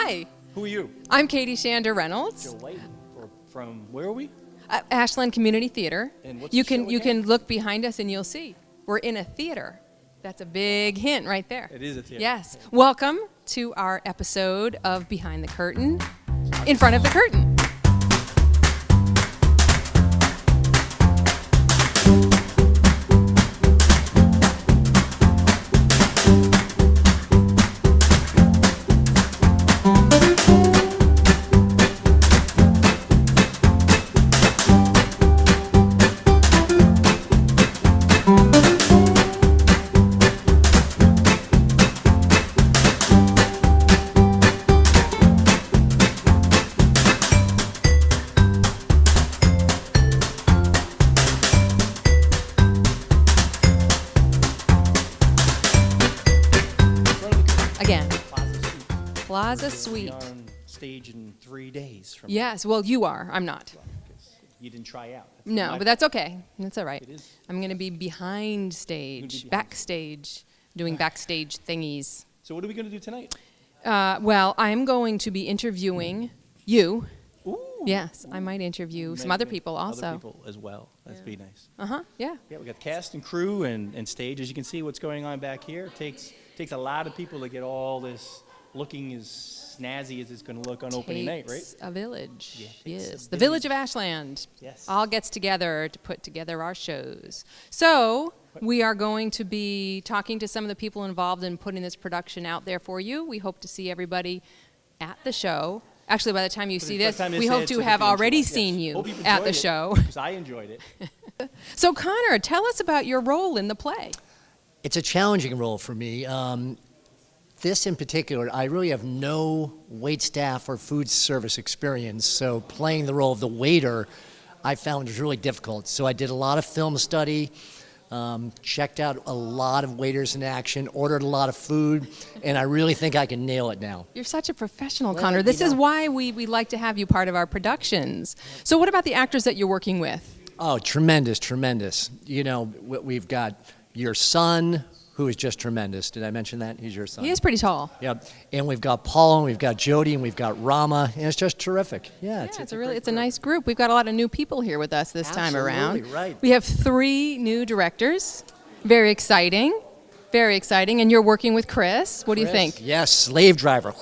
Hi, Who are you? I'm Katie Shander Reynolds, Joe White. From where are we? Ashland Community Theater. And what's You the show can again? look behind us and you'll see we're in a theater. That's a big hint right there. It is a theater. Yes. Welcome to our episode of Behind the Curtain, in front of the curtain. Again, Plaza Suite. We'll be on stage in 3 days from Yes, well, you are. I'm not. now, 'cause you didn't try out. That's No, my but that's okay. That's all right. It is. I'm going to be behind stage, behind. backstage, doing backstage thingies. So what are we going to do tonight? Well, I'm going to be interviewing you. Ooh. Yes, I might interview some other people also. Other people as well. That'd be nice. Yeah. Yeah, we got cast and crew and stage. As you can see, what's going on back here. It takes a lot of people to get all this looking as snazzy as it's going to look on opening night, right? Takes a village. Yeah, takes Yes, a the village village. of Ashland. Yes. All gets together to put together our shows. So we are going to be talking to some of the people involved in putting this production out there for you. We hope to see everybody at the show. Actually, by the time you see this, we hope to have already seen you at the show. Because I enjoyed it. So Connor, tell us about your role in the play. It's a challenging role for me. This in particular, I really have no wait staff or food service experience, so playing the role of the waiter I found was really difficult. So I did a lot of film study, checked out a lot of waiters in action, ordered a lot of food, and I really think I can nail it now. You're such a professional, Well, Connor. you This is know. why we like to have you part of our productions. So what about the actors that you're working with? Oh, tremendous, tremendous. You know, we've got your son, who is just tremendous. Did I mention that? He's your son. He is pretty tall. Yep. And we've got Paul, and we've got Jody, and we've got Rama, and it's just terrific. Yeah, It's a great it's a group. nice group. We've got a lot of new people here with us this time around. Absolutely, right. We have 3 new directors. Very exciting. Very exciting. And you're working with Chris. What do you think? Yes, slave driver.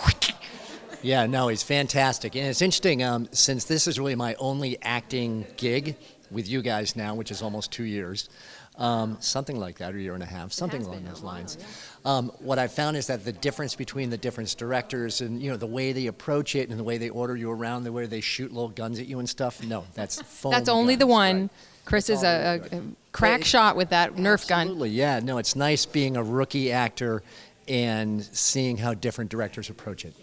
Yeah, no, he's fantastic. And it's interesting, since this is really my only acting gig with you guys now, which is almost 2 years, something like that, or a year and a half, something has along been those a while, lines. What I found is that the difference between the different directors and, you know, the way they approach it and the way they order you around, the way they shoot little guns at you and stuff, no, that's foam That's only the guns, one. right. Chris That's is all a really good. crack Well, shot with that Nerf gun. Absolutely, yeah. No, it's nice being a rookie actor and seeing how different directors approach it.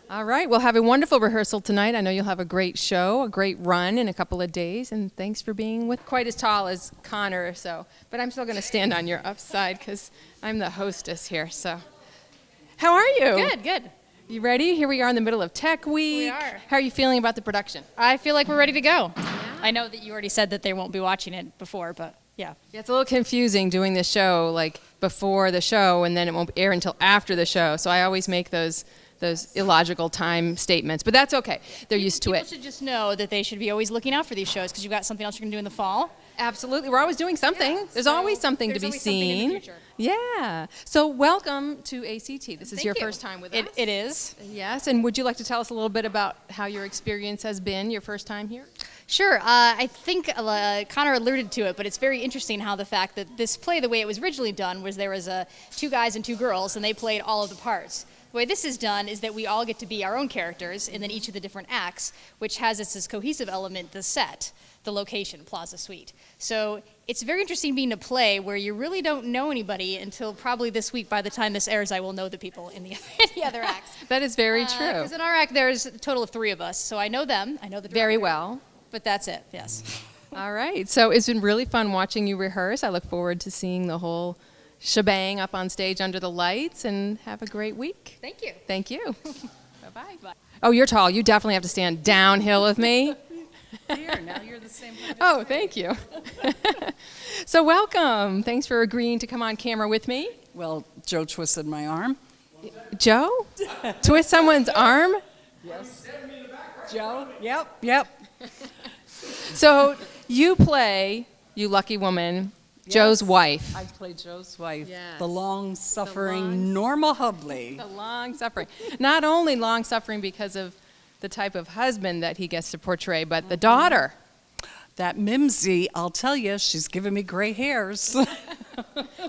All right. Well, have a wonderful rehearsal tonight. I know you'll have a great show, a great run in a couple of days. And thanks for being with quite as tall as Connor. But I'm still going to stand on your upside because I'm the hostess here. So, how are you? Good. You ready? Here we are in the middle of Tech Week. We are. How are you feeling about the production? I feel like we're ready to go. I know that you already said that they won't be watching it before, but yeah. Yeah, it's a little confusing doing the show like before the show, and then it won't air until after the show. So I always make those illogical time statements, but that's okay. They're used to People it. should just know that they should be always looking out for these shows because you've got something else you're going to do in the fall. Absolutely. We're always doing something. There's so always something to there's be always something in the seen. future. Yeah. So welcome to ACT. This is Thank your you. first time with us. It is. Yes. And would you like to tell us a little bit about how your experience has been your first time here? Sure. I think Connor alluded to it, but it's very interesting how the fact that this play, the way it was originally done, was there was 2 guys and 2 girls, and they played all of the parts. The way this is done is that we all get to be our own characters in then each of the different acts, which has as this cohesive element the set, the location, Plaza Suite. So it's very interesting being a play where you really don't know anybody until probably this week. By the time this airs, I will know the people in the other acts. That is very true. Because in our act, there's a total of 3 of us, so I know them. I know the Very director, well. But that's it. Yes. All right. So it's been really fun watching you rehearse. I look forward to seeing the whole shebang up on stage under the lights, and have a great week. Thank you. Thank you. Bye-bye. Bye. Oh, you're tall. You definitely have to stand downhill with me. Here, now you're the same height. Oh, thank you. So welcome. Thanks for agreeing to come on camera with me. Well, Joe twisted my arm. Joe? Twist someone's arm? Joe? Yep. So you play, you lucky woman, Joe's wife. I play Joe's wife, Yes. the long-suffering The long- Norma Hubley. The long suffering. Not only long suffering because of the type of husband that he gets to portray, but the daughter. That Mimsy, I'll tell you, she's giving me gray hairs.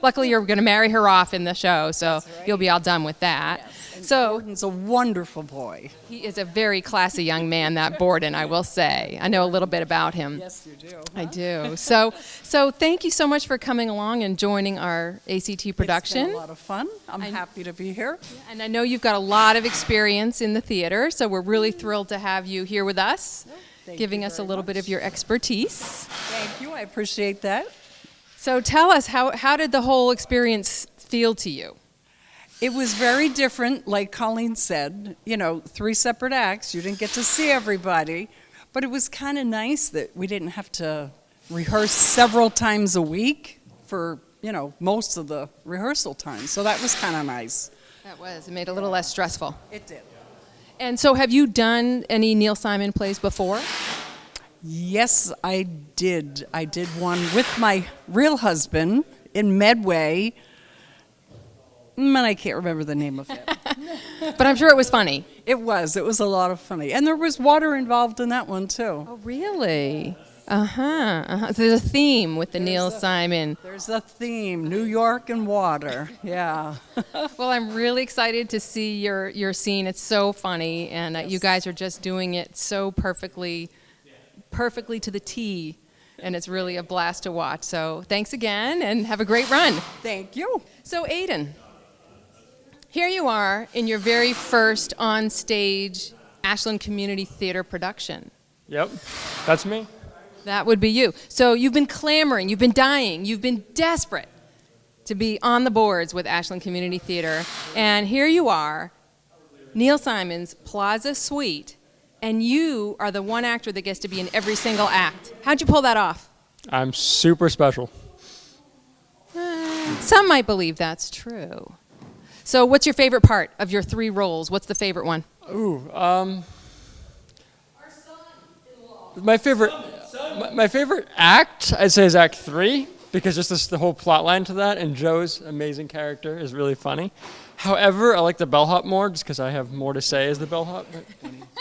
Luckily, you're going to marry her off in the show, so That's right. you'll be all done with that. And So Gordon's a wonderful boy. he is a very classy young man, that Borden, I will say. I know a little bit about him. Yes, you do. I do. So thank you so much for coming along and joining our ACT It's production. been a lot of fun. I'm happy to be here. And I know you've got a lot of experience in the theater, so we're really thrilled to have you here with us, Thank giving you us a very little bit much. of your expertise. Thank you. I appreciate that. So tell us, how did the whole experience feel to you? It was very different, like Colleen said. 3 separate acts. You didn't get to see everybody. But it was kind of nice that we didn't have to rehearse several times a week for, most of the rehearsal time. So that was kind of nice. That was. It made it a little less stressful. It did. And so have you done any Neil Simon plays before? Yes, I did. I did one with my real husband in Medway. And I can't remember the name of it. But I'm sure it was funny. It was a lot of funny. And there was water involved in that one, too. Oh, really? So there's a theme with the Neil Simon. There's a theme, New York and water. Yeah. Well, I'm really excited to see your scene. It's so funny, and you guys are just doing it so perfectly to the T, and it's really a blast to watch. So thanks again, and have a great run. Thank you. So Aiden, here you are in your very first on-stage Ashland Community Theater production. Yep, that's me. That would be you. So you've been clamoring, you've been dying, you've been desperate to be on the boards with Ashland Community Theater. And here you are, Neil Simon's Plaza Suite, and you are the one actor that gets to be in every single act. How'd you pull that off? I'm super special. Some might believe that's true. So what's your favorite part of your 3 roles? What's the favorite one? My favorite act, I'd say, is Act 3, because just the whole plot line to that, and Joe's amazing character is really funny. However, I like the bellhop more, just because I have more to say as the bellhop. But,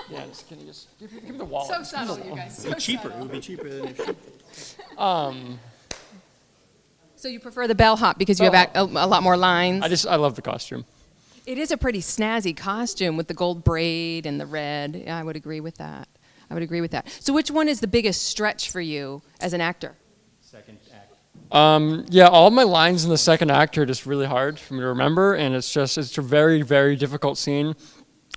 yeah, can you just give me the wallet? So subtle, you guys. It would be cheaper. It would be cheaper than if So you prefer the bellhop because you have a lot more lines? I love the costume. It is a pretty snazzy costume with the gold braid and the red. Yeah, I would agree with that. So which one is the biggest stretch for you as an actor? second act. Yeah, all my lines in the second act are just really hard for me to remember, and it's a very, very difficult scene.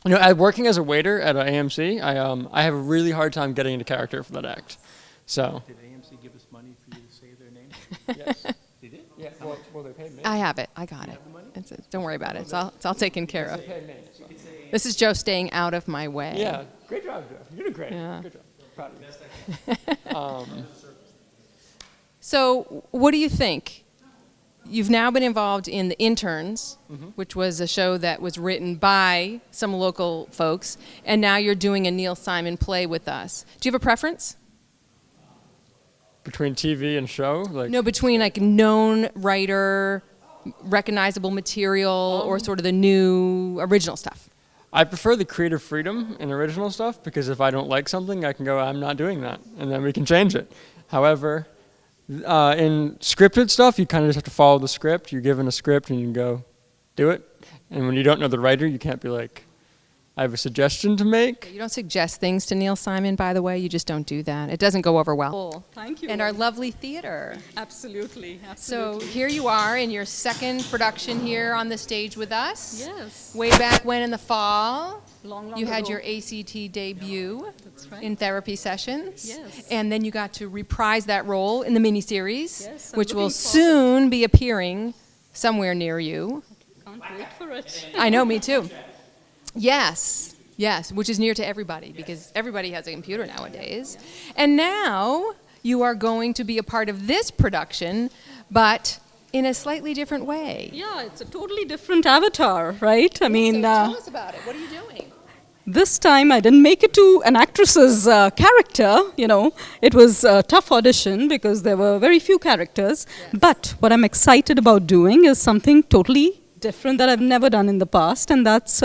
Working as a waiter at AMC, I have a really hard time getting into character for that act. So. Did AMC give us money for you to say their name? Yes. They did? Yeah. Well, they paid me. I have it. I got it. Don't worry about it. It's all taken care of. They paid me. So. This is Joe staying out of my way. Yeah. Great job, Joe. You did great. Yeah. Good job. Proud of you. So what do you think? You've now been involved in The Interns, which was a show that was written by some local folks, and now you're doing a Neil Simon play with us. Do you have a preference? Between TV and show, No, between like known writer, recognizable material, or sort of the new original stuff. I prefer the creative freedom in original stuff, because if I don't like something, I can go, I'm not doing that, and then we can change it. However, in scripted stuff, you kind of just have to follow the script. You're given a script and you can go do it. And when you don't know the writer, you can't be like, I have a suggestion to make. You don't suggest things to Neil Simon, by the way. You just don't do that. It doesn't go over well. Thank you. And our lovely theater. Absolutely. So here you are in your second production here on the stage with us. Yes. Way back when in the fall, Long you had ago. your ACT debut That's right. in therapy sessions. Yes. And then you got to reprise that role in the miniseries, Yes, I'm which will looking forward. soon be appearing somewhere near you. Can't wait for it. I know, me too. Yes, which is near to everybody because everybody has a computer nowadays. And now you are going to be a part of this production, but in a slightly different way. Yeah, it's a totally different avatar, right? I mean, So tell us about it. What are you doing? this time I didn't make it to an actress's character. You know, it was a tough audition because there were very few characters. But what I'm excited about doing is something totally different that I've never done in the past, and that's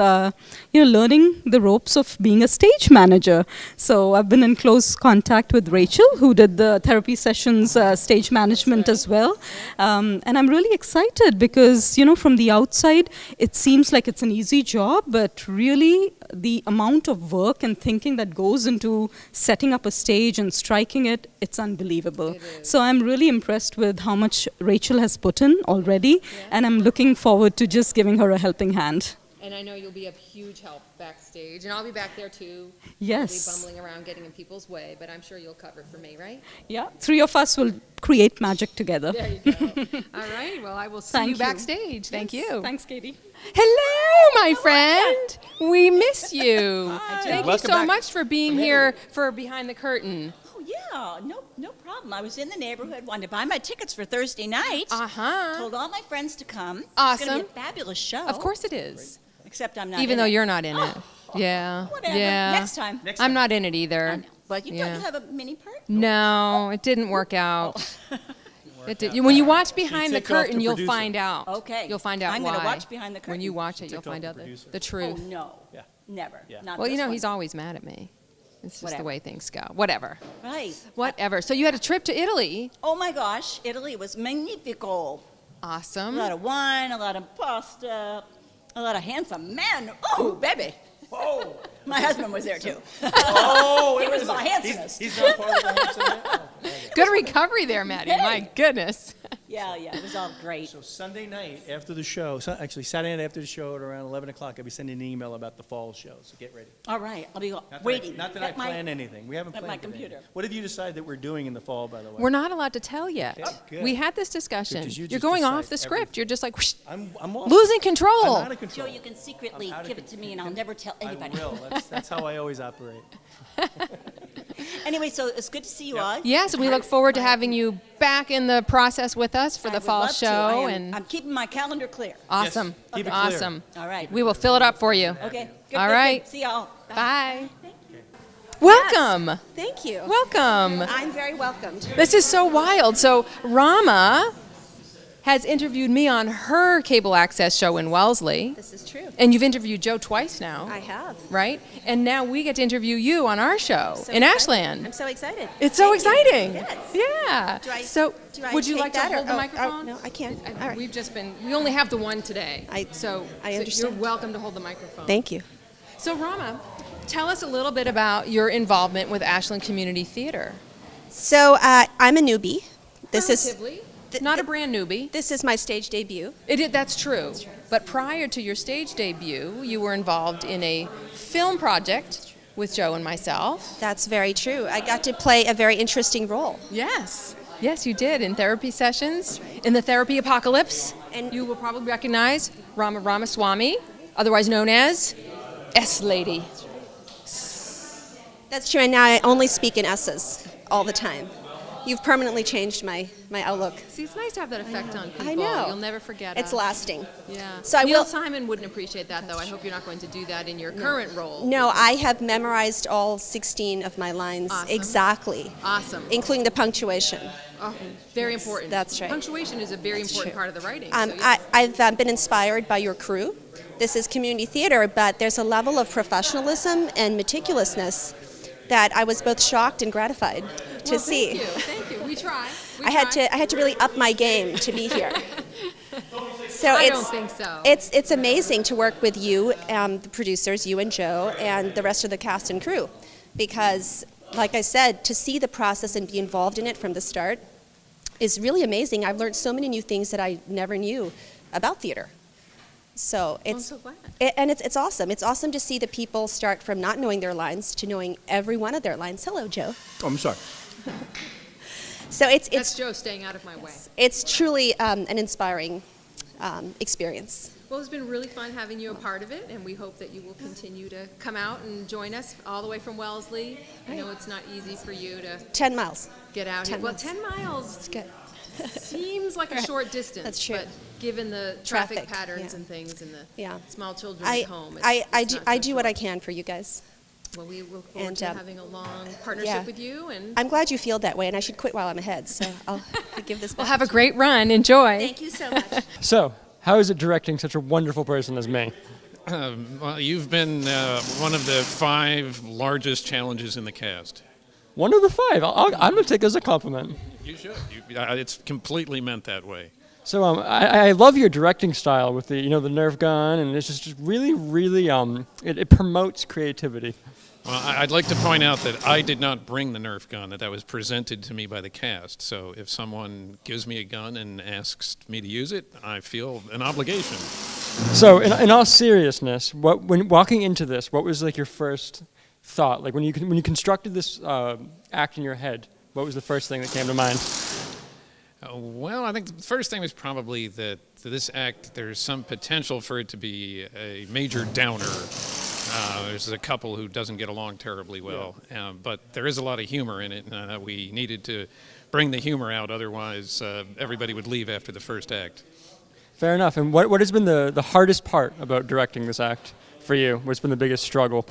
learning the ropes of being a stage manager. So I've been in close contact with Rachel, who did the therapy sessions stage management as well, and I'm really excited because from the outside it seems like it's an easy job, but really the amount of work and thinking that goes into setting up a stage and striking it, it's unbelievable. So I'm really impressed with how much Rachel has put in already, and I'm looking forward to just giving her a helping hand. And I know you'll be of huge help backstage, and I'll be back there too. Yes. I'll be bumbling around getting in people's way, but I'm sure you'll cover for me, right? Yeah, three of us will create magic together. There you go. All right, well, I will see Thank you you. backstage. Thank you. Thanks, Katie. Hello, my friend. We miss you. Thank you Welcome so back much for being here for Behind the Curtain. Oh, yeah, no problem. I was in the neighborhood, wanted to buy my tickets for Thursday night. Uh-huh. Told all my friends to come. It's Awesome. going to be a fabulous show. Of course it is. Except I'm not Even in though it. you're not in it. Yeah. Whatever. Yeah. Next time. I'm not in it either. I know. But you Yeah. don't have a mini part? No, it didn't work out. When you watch Behind the ticked off the Curtain, you'll producer. find out. Okay. You'll find out I'm why. gonna watch Behind the When you Curtain. watch it, you'll Ticked off find the out producer. the Oh, truth. no. Yeah. Never. Yeah. Not Well, this one. he's always mad at me. It's just the Whatever. way things go. Whatever. Right. Whatever. So you had a trip to Italy. Oh, my gosh. Italy was magnifico. A Awesome. lot of wine, a lot of pasta, a lot of handsome men. Oh, baby. Oh, My husband was there, too. oh, He was my handsomest. He's not part of the handsome man? Oh, okay. Good recovery there, Maddie. My goodness. Yeah, it was all great. So Sunday night after the show, actually Saturday night after the show at around 11 o'clock, I'll be sending an email about the fall show, so get ready. All right, I'll be Not waiting. Not that I at my- plan anything. We haven't at planned my anything. computer. What have you decided that we're doing in the fall, by the way? We're not allowed to tell yet. Okay, good. We had this discussion. Because you You're just going decide off the script. everything. You're just like whoosh, I'm off. losing control. I'm out of control. Joe, you can secretly I'm out of give it to con- me, you and I'll can- never tell anybody. I will. That's how I always operate. Anyway, so it's good to see you all. Yes, we look forward to having you back in the process with us for I the would fall love to. show. I'm keeping my calendar clear. Awesome. Yes, keep it clear. Awesome. All right. We will fill it up for you. Okay. Good, All good, right. good. See y'all. Bye. Welcome. Thank you. Welcome. I'm very welcomed. This is so wild. So Rama has interviewed me on her cable access show in Wellesley, This is true. and you've interviewed Joe twice now, I have. right? And now we get to interview you on our show So in excited. Ashland. I'm so excited. It's so Thank you. exciting. Yes. Yeah. Do I- so do I would you take like to that or- hold the oh, microphone? no, I can't. I- All right. we only have the one today. I so you're understand. welcome to hold the microphone. Thank you. So Rama, tell us a little bit about your involvement with Ashland Community Theater. So I'm a newbie. This Relatively. Not a brand newbie. This is my stage debut. That's true. But prior to your stage debut, you were involved in a film project with Joe and myself. That's very true. I got to play a very interesting role. Yes. Yes, you did, in therapy sessions, in the therapy apocalypse. And- you will probably recognize Rama Ramaswamy, otherwise known as S-Lady. That's true, and now I only speak in S's all the time. You've permanently changed my outlook. See, it's nice to have that effect on people. I know. You'll never forget It's us. lasting. Yeah. So I Neil will- Simon wouldn't appreciate that, though. I hope you're not going to do that in your current role. No, I have memorized all 16 of my lines Awesome. exactly, Awesome. including the punctuation. Oh, very important. that's right. Punctuation is a very important true. part of the writing. so I've been inspired by your crew. This is community theater, but there's a level of professionalism and meticulousness that I was both shocked and gratified to Well, see. Thank you. We try. I had to really up my game to be here. So I it's don't think so. it's amazing to work with you, the producers, you and Joe, and the rest of the cast and crew, because, like I said, to see the process and be involved in it from the start is really amazing. I've learned so many new things that I never knew about theater. So it's so glad. it's awesome. It's awesome to see the people start from not knowing their lines to knowing every one of their lines. Hello, Joe. Oh, I'm sorry. So That's it's Joe staying out of my way. it's truly an inspiring experience. Well, it's been really fun having you a part of it, and we hope that you will continue to come out and join us all the way from Wellesley. I know it's not easy for you to 10 miles. get out here. 10 Well, miles. 10 miles. It's good. seems like a short distance. That's true. But given the traffic Traffic, patterns yeah. and things and the Yeah. small children I, at home, I do what I can for you guys. Well, we look forward And, to having a long partnership yeah. with you, and I'm glad you feel that way, and I should quit while I'm ahead. So I'll give this. we'll back have a to you. great run. Enjoy. Thank you so much. So, how is it directing such a wonderful person as me? Well, you've been one of the 5 largest challenges in the cast. One of the 5. I'm going to take it as a compliment. You should. It's completely meant that way. So I love your directing style with the the Nerf gun, and it's just really, really it promotes creativity. Well, I'd like to point out that I did not bring the Nerf gun, that was presented to me by the cast. So if someone gives me a gun and asks me to use it, I feel an obligation. So in all seriousness, when walking into this, what was like your first thought? Like when you constructed this act in your head, what was the first thing that came to mind? Well, I think the first thing was probably that this act, there's some potential for it to be a major downer. There's a couple who doesn't get along terribly well, but there is a lot of humor in it, and we needed to bring the humor out, otherwise everybody would leave after the first act. Fair enough. And what has been the hardest part about directing this act for you? What's been the biggest struggle?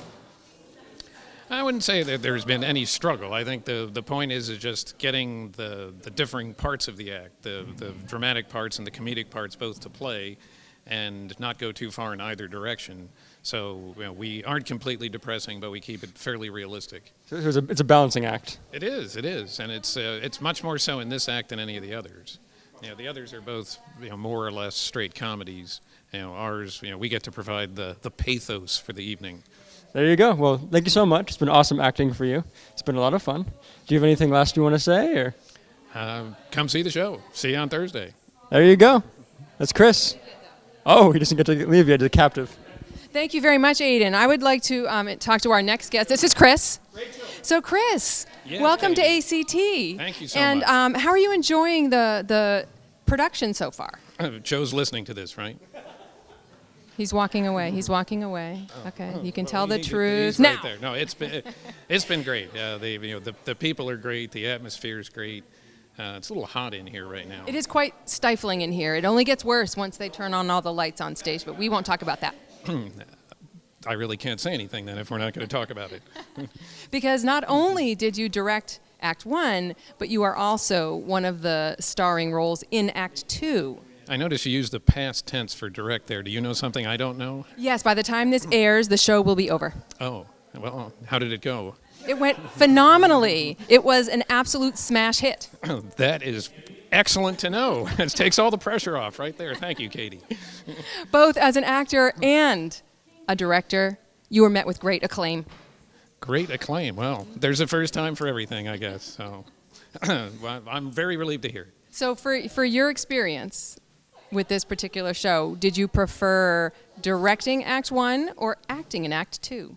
I wouldn't say that there's been any struggle. I think the point is just getting the differing parts of the act, the dramatic parts and the comedic parts both to play, and not go too far in either direction. So we aren't completely depressing, but we keep it fairly realistic. So it's a balancing act. It is, and it's much more so in this act than any of the others. The others are both more or less straight comedies. Ours, we get to provide the pathos for the evening. There you go. Well, thank you so much. It's been awesome acting for you. It's been a lot of fun. Do you have anything last you want to say, or? Come see the show. See you on Thursday. There you go. That's Chris. Oh, he doesn't get to leave yet. He's a captive. Thank you very much, Aiden. I would like to talk to our next guest. This is Chris. Rachel. So, Chris, Yes, welcome to Katie. ACT. Thank you so and, much. And how are you enjoying the production so far? Joe's listening to this, right? He's walking away. He's walking away. Okay, you can tell the He's truth right now. there. No, it's been great. The people are great. The atmosphere is great. It's a little hot in here right now. It is quite stifling in here. It only gets worse once they turn on all the lights on stage, but we won't talk about that. I really can't say anything then if we're not going to talk about it. Because not only did you direct Act 1, but you are also one of the starring roles in Act 2. I noticed you used the past tense for direct there. Do you know something I don't know? Yes, by the time this airs, the show will be over. Oh, well, how did it go? It went phenomenally. It was an absolute smash hit. That is excellent to know. It takes all the pressure off right there. Thank you, Katie. Both as an actor and a director, you were met with great acclaim. Great acclaim. Well, there's a first time for everything, I guess. So well, I'm very relieved to hear it. So for your experience with this particular show, did you prefer directing Act 1 or acting in Act 2?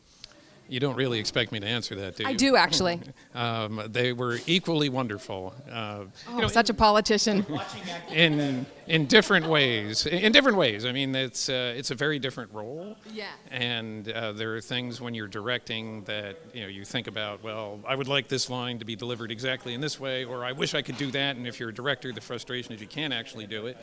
You don't really expect me to answer that, do you? I do, actually. They were equally wonderful. Such a politician. In different ways. In different ways. I mean, it's a very different role. Yeah. And there are things when you're directing that you think about. Well, I would like this line to be delivered exactly in this way, or I wish I could do that. And if you're a director, the frustration is you can't actually do it.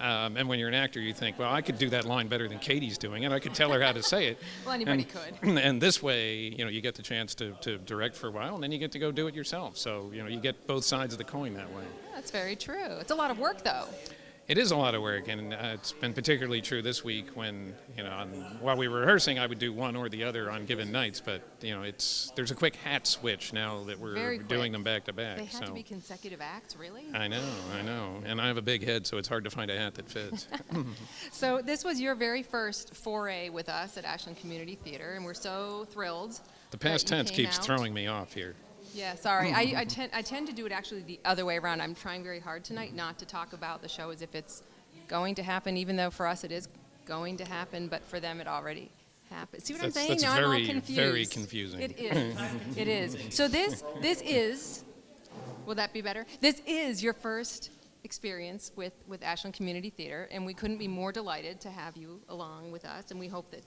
And when you're an actor, you think, well, I could do that line better than Katie's doing it. I could tell her how to say it. Well, anybody could. And this way, you get the chance to direct for a while, and then you get to go do it yourself. So, you get both sides of the coin that way. That's very true. It's a lot of work, though. It is a lot of work, and it's been particularly true this week when, while we were rehearsing, I would do one or the other on given nights. But, there's a quick hat switch now that we're doing them back to back. They had to be consecutive acts, really? I know. And I have a big head, so it's hard to find a hat that fits. So this was your very first foray with us at Ashland Community Theater, and we're so thrilled. The past that you tense came keeps out. throwing me off here. Yeah, sorry. I tend to do it actually the other way around. I'm trying very hard tonight not to talk about the show as if it's going to happen, even though for us it is going to happen, but for them it already happened. See what I'm saying? That's Now I'm all very, confused. very confusing. It is. It is. So this is, will that be better? This is your first experience with Ashland Community Theater, and we couldn't be more delighted to have you along with us, and we hope that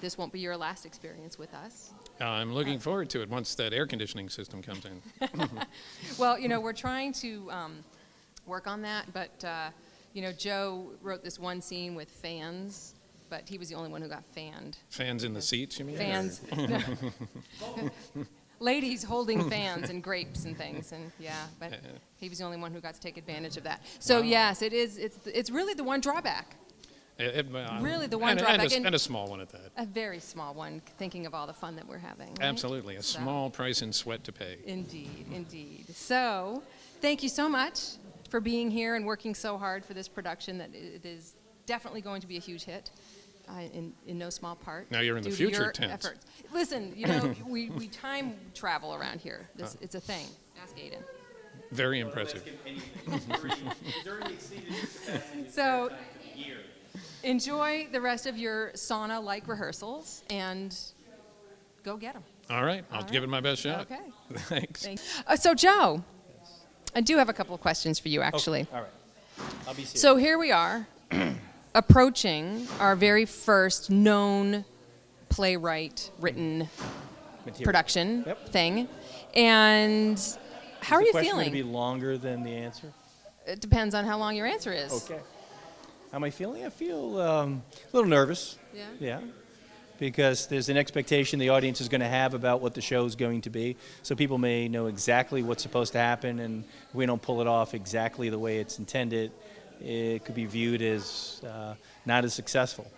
this won't be your last experience with us. I'm looking forward to it once that air conditioning system comes in. Well, we're trying to work on that. But Joe wrote this one scene with fans, but he was the only one who got fanned. Fans in the seats, you mean? Fans. Ladies holding fans and grapes and things, and but he was the only one who got to take advantage of that. So yes, it is. It's really the one drawback. Really the one drawback, and a small one at that. A very small one, thinking of all the fun that we're having. Right? Absolutely, a small price in sweat to pay. Indeed, indeed. So, thank you so much for being here and working so hard for this production. That it is definitely going to be a huge hit. In no small part. Now you're in the due to future your tense. efforts. Listen, we time travel around here. It's a thing. Ask Aiden. Very impressive. So, enjoy the rest of your sauna-like rehearsals and go get them. All right, I'll give it my best shot. Okay. Thanks. So, Joe, I do have a couple of questions for you, actually. All right. I'll be serious. So here we are, approaching our very first known playwright written Material. production Yep. thing. And how are you Is the question feeling? going to be longer than the answer? It depends on how long your answer is. Okay. How am I feeling? I feel a little nervous. Yeah? Yeah. Because there's an expectation the audience is going to have about what the show is going to be. So people may know exactly what's supposed to happen, and if we don't pull it off exactly the way it's intended, it could be viewed as not as successful.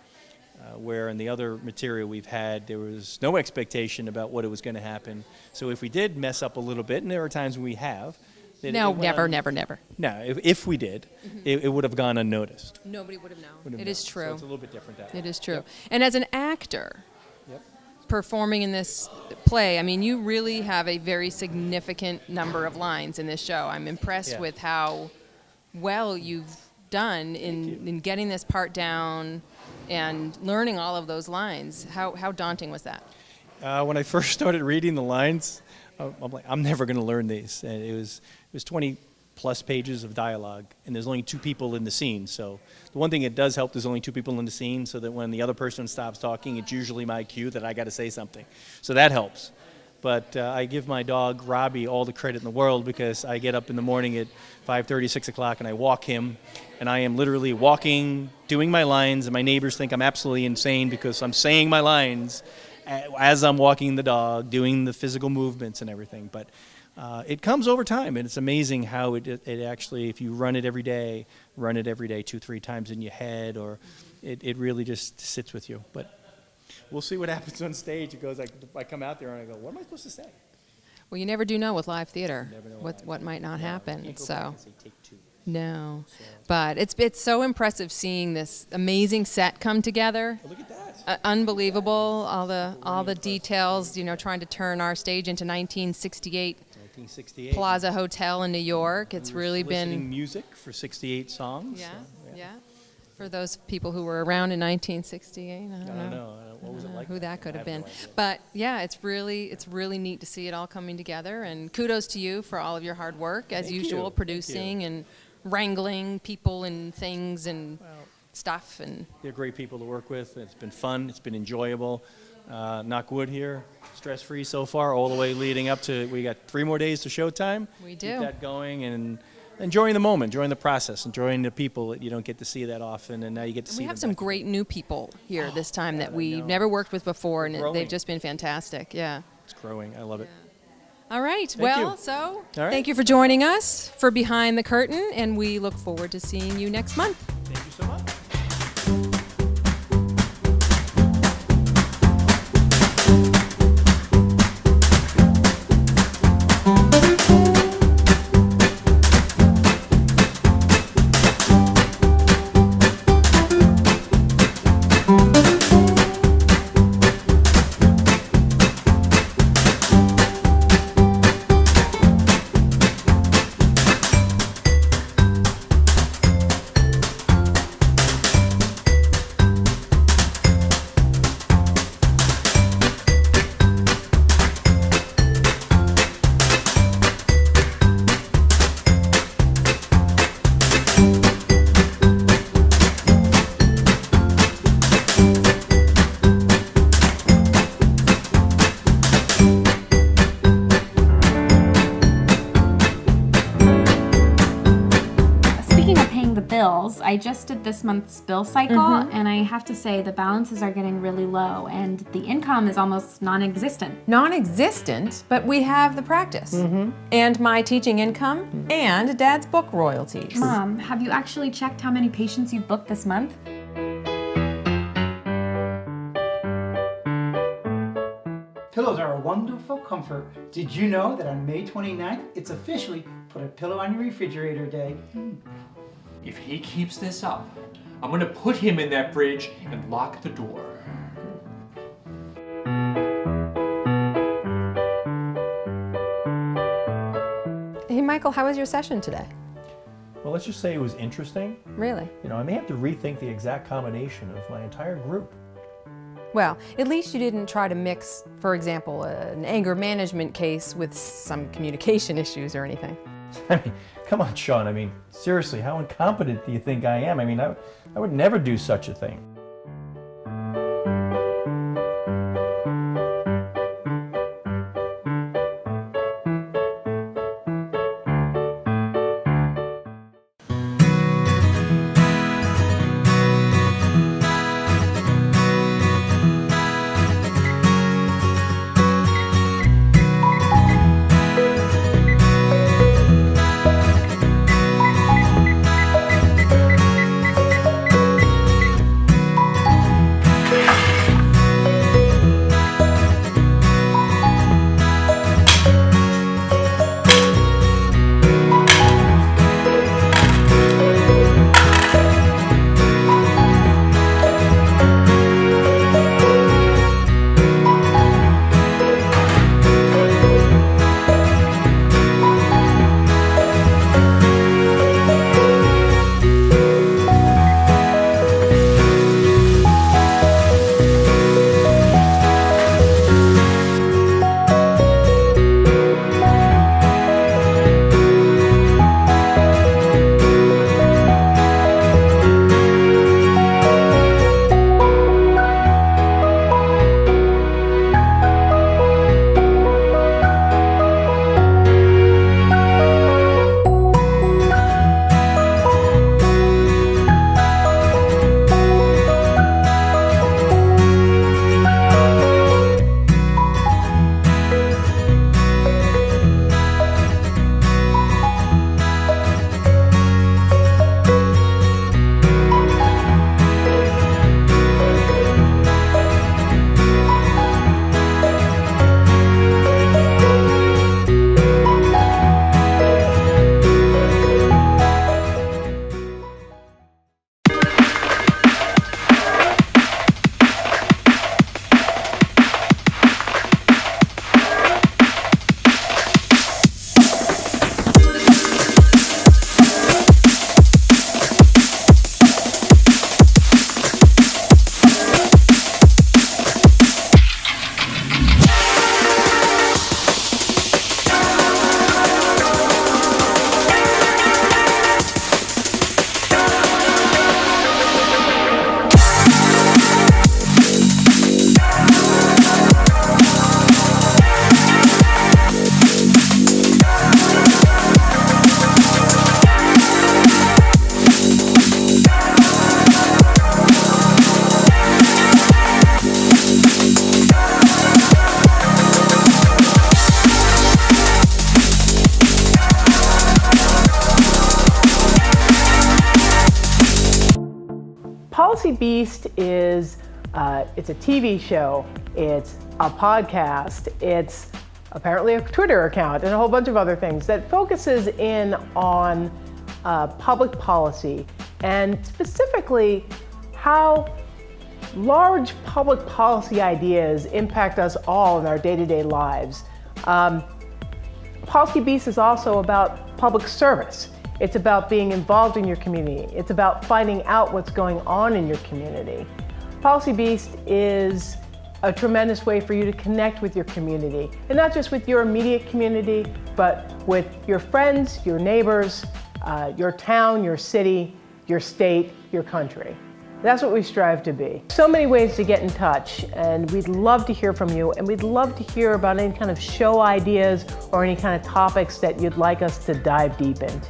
Where in the other material we've had, there was no expectation about what it was going to happen. So if we did mess up a little bit, and there are times when we have. No, it never, went never, never. No, if we did, it would have gone unnoticed. Nobody would have known. Would have It known. is true. So it's a little bit different that way. It is true. Yep. And as an actor, Yep. performing in this play, I mean, you really have a very significant number of lines in this show. I'm impressed Yeah. with how well you've done in getting this part down and learning all of those lines. How daunting was that? When I first started reading the lines, I'm like, I'm never going to learn these. And it was 20 plus pages of dialogue, and there's only two people in the scene. So the one thing it does help, there's only two people in the scene, so that when the other person stops talking, it's usually my cue that I got to say something. So that helps. But I give my dog Robbie all the credit in the world, because I get up in the morning at 5:30, 6 o'clock, and I walk him, and I am literally walking, doing my lines, and my neighbors think I'm absolutely insane because I'm saying my lines as I'm walking the dog, doing the physical movements and everything. But it comes over time, and it's amazing how it actually, if you run it every day, 2-3 times in your head, or it really just sits with you. But we'll see what happens on stage. It goes like, I come out there and I go, what am I supposed to say? Well, you never do know with live theater Never know what might not happen. Can't go So. back and say, take two. No, but it's so impressive seeing this amazing set come together. Look at that. Unbelievable, all the details. Trying to turn our stage into 1968 1968. Plaza Hotel in New York. It's We were really soliciting been music for 68 songs. yeah, so, yeah. For those people who were around in 1968, I don't I don't know. What was it like? who that could I have no been. idea. But yeah, it's really neat to see it all coming together. And kudos to you for all of your hard work as Thank usual, you. producing and wrangling people and things and stuff. And They're great people to work with. It's been fun. It's been enjoyable. Knock wood here. Stress-free so far, all the way leading up to, we got 3 more days to showtime. We Keep do. that going and enjoying the moment, enjoying the process, enjoying the people that you don't get to see that often, and now you get to And see we have them some back. great new people here this time that God, I we know. never worked with before, and Growing. they've just been fantastic. Yeah. It's growing. I love it. All right. Thank well, you. so All right. thank you for joining us for Behind the Curtain, and we look forward to seeing you next month. Thank you so much. bills. I just did this month's bill cycle, and I have to say the balances are getting really low, and the income is almost non-existent. Non-existent, but we have the practice. And my teaching income and Dad's book royalties. Mom, have you actually checked how many patients you've booked this month? Pillows are a wonderful comfort. Did you know that on May 29th, it's officially Put a Pillow on Your Refrigerator Day? If he keeps this up, I'm gonna put him in that fridge and lock the door. Hey, Michael, how was your session today? Well, let's just say it was interesting. Really? You know, I may have to rethink the exact combination of my entire group. Well, at least you didn't try to mix, for example, an anger management case with some communication issues or anything. I mean, come on, Sean. I mean, seriously, how incompetent do you think I am? I mean, I would never do such a thing. Policy Beast is it's a TV show, it's a podcast, it's apparently a Twitter account, and a whole bunch of other things that focuses in on public policy, and specifically how large public policy ideas impact us all in our day-to-day lives. Policy Beast is also about public service. It's about being involved in your community. It's about finding out what's going on in your community. Policy Beast is a tremendous way for you to connect with your community, and not just with your immediate community, but with your friends, your neighbors, your town, your city, your state, your country. That's what we strive to be. So many ways to get in touch, and we'd love to hear from you, and we'd love to hear about any kind of show ideas or any kind of topics that you'd like us to dive deep into.